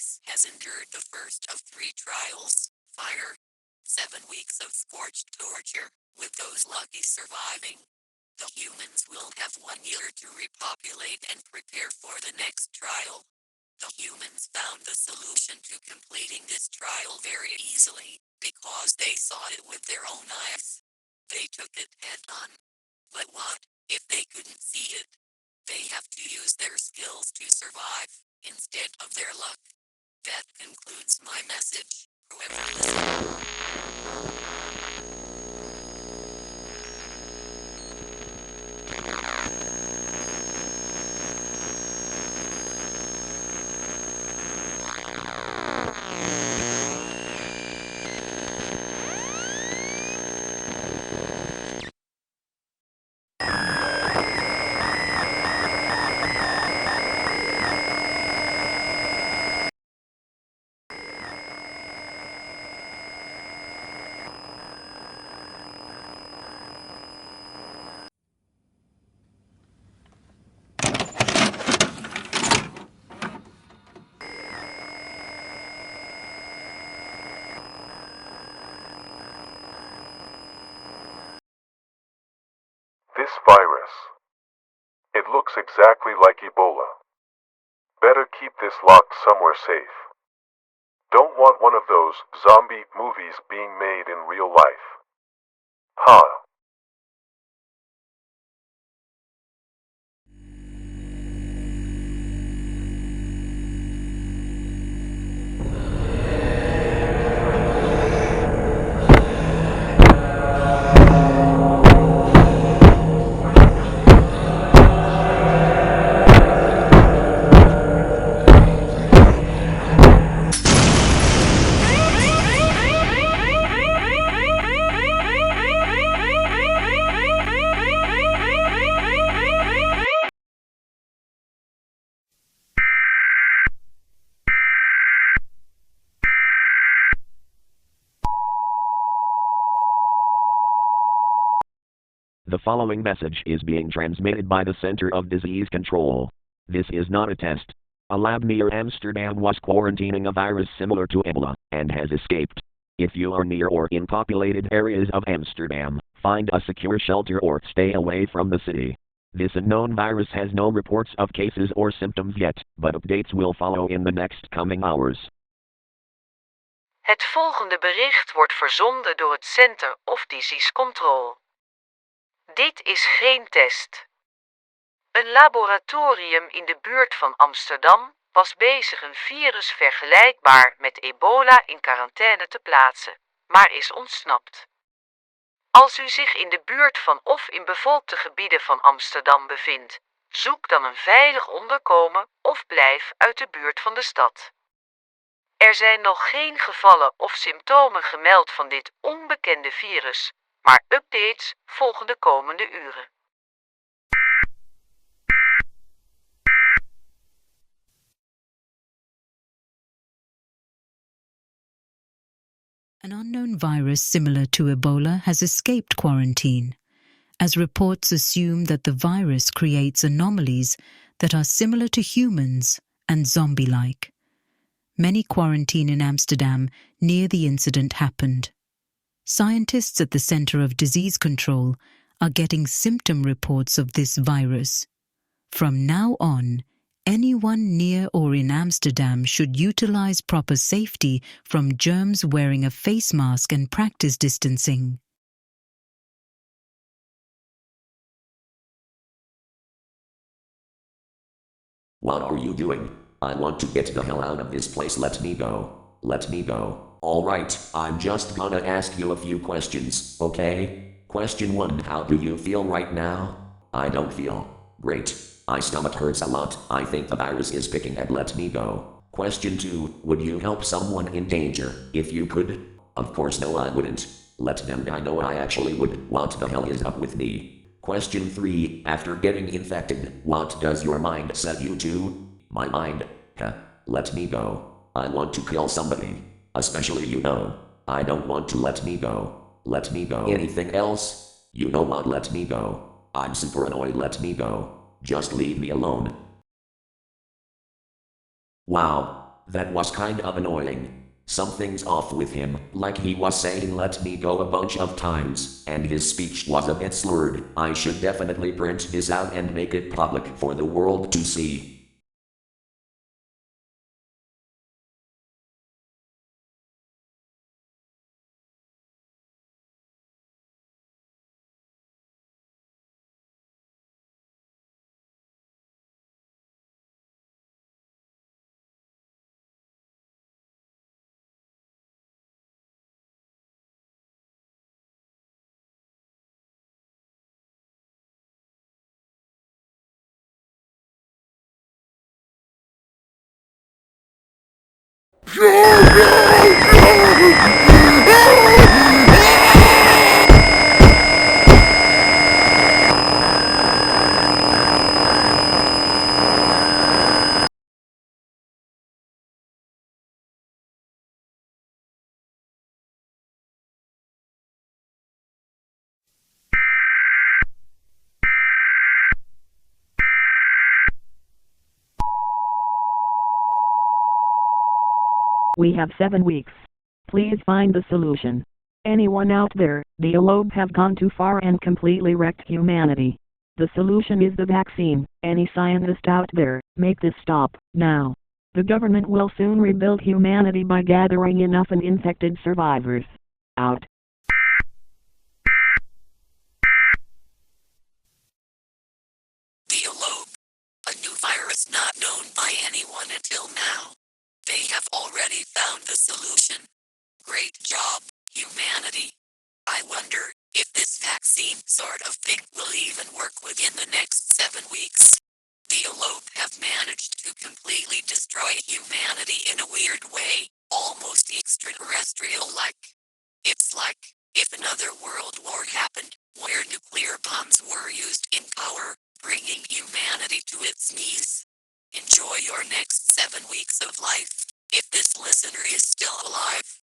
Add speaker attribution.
Speaker 1: race has endured the first of 3 trials, fire, 7 weeks of scorched torture, with those lucky surviving. The humans will have 1 year to repopulate and prepare for the next trial. The humans found the solution to completing this trial very easily, because they saw it with their own eyes. They took it head on. But what if they couldn't see it? They have to use their skills to survive, instead of their luck. That concludes my message, whoever listens.
Speaker 2: This virus. It looks exactly like Ebola. Better keep this locked somewhere safe. Don't want one of those zombie movies being made in real life. Huh.
Speaker 3: The following message is being transmitted by the Center of Disease Control. This is not a test. A lab near Amsterdam was quarantining a virus similar to Ebola, and has escaped. If you are near or in populated areas of Amsterdam, find a secure shelter or stay away from the city. This unknown virus has no reports of cases or symptoms yet, but updates will follow in the next coming hours.
Speaker 4: Het volgende bericht wordt verzonden door het Center of Disease Control. Dit is geen test. Een laboratorium in de buurt van Amsterdam was bezig een virus vergelijkbaar met Ebola in quarantaine te plaatsen, maar is ontsnapt. Als u zich in de buurt van of in bevolkte gebieden van Amsterdam bevindt, zoek dan een veilig onderkomen of blijf uit de buurt van de stad. Er zijn nog geen gevallen of symptomen gemeld van dit onbekende virus, maar updates volgen de komende uren.
Speaker 5: An unknown virus similar to Ebola has escaped quarantine, as reports assume that the virus creates anomalies that are similar to humans and zombie-like. Many quarantine in Amsterdam near the incident happened. Scientists at the Center of Disease Control are getting symptom reports of this virus. From now on, anyone near or in Amsterdam should utilize proper safety from germs, wearing a face mask and practice distancing.
Speaker 6: What are you doing? I want to get the hell out of this place. Let me go. Let me go. Alright, I'm just gonna ask you a few questions, okay? Question 1. How do you feel right now? I don't feel great. My stomach hurts a lot. I think the virus is picking at. Let me go. Question 2. Would you help someone in danger, if you could? Of course no, I wouldn't. Let them die. No, I actually would. What the hell is up with me? Question 3. After getting infected, what does your mind set you to? My mind? Let me go. I want to kill somebody. Especially you know. I don't want to. Let me go. Let me go. Anything else? You know what? Let me go. I'm super annoyed. Let me go. Just leave me alone. Wow. That was kind of annoying. Something's off with him, like he was saying let me go a bunch of times, and his speech was a bit slurred. I should definitely print this out and make it public for the world to see.
Speaker 7: We have 7 weeks. Please find the solution. Anyone out there, the Alobe have gone too far and completely wrecked humanity. The solution is the vaccine. Any scientist out there, make this stop, now. The government will soon rebuild humanity by gathering enough uninfected survivors. Out.
Speaker 1: The Alobe, a new virus not known by anyone until now. They have already found the solution. Great job, humanity. I wonder if this vaccine sort of thing will even work within the next 7 weeks. The Alobe have managed to completely destroy humanity in a weird way, almost extraterrestrial-like. It's like if another world war happened, where nuclear bombs were used in power, bringing humanity to its knees. Enjoy your next 7 weeks of life, if this listener is still alive.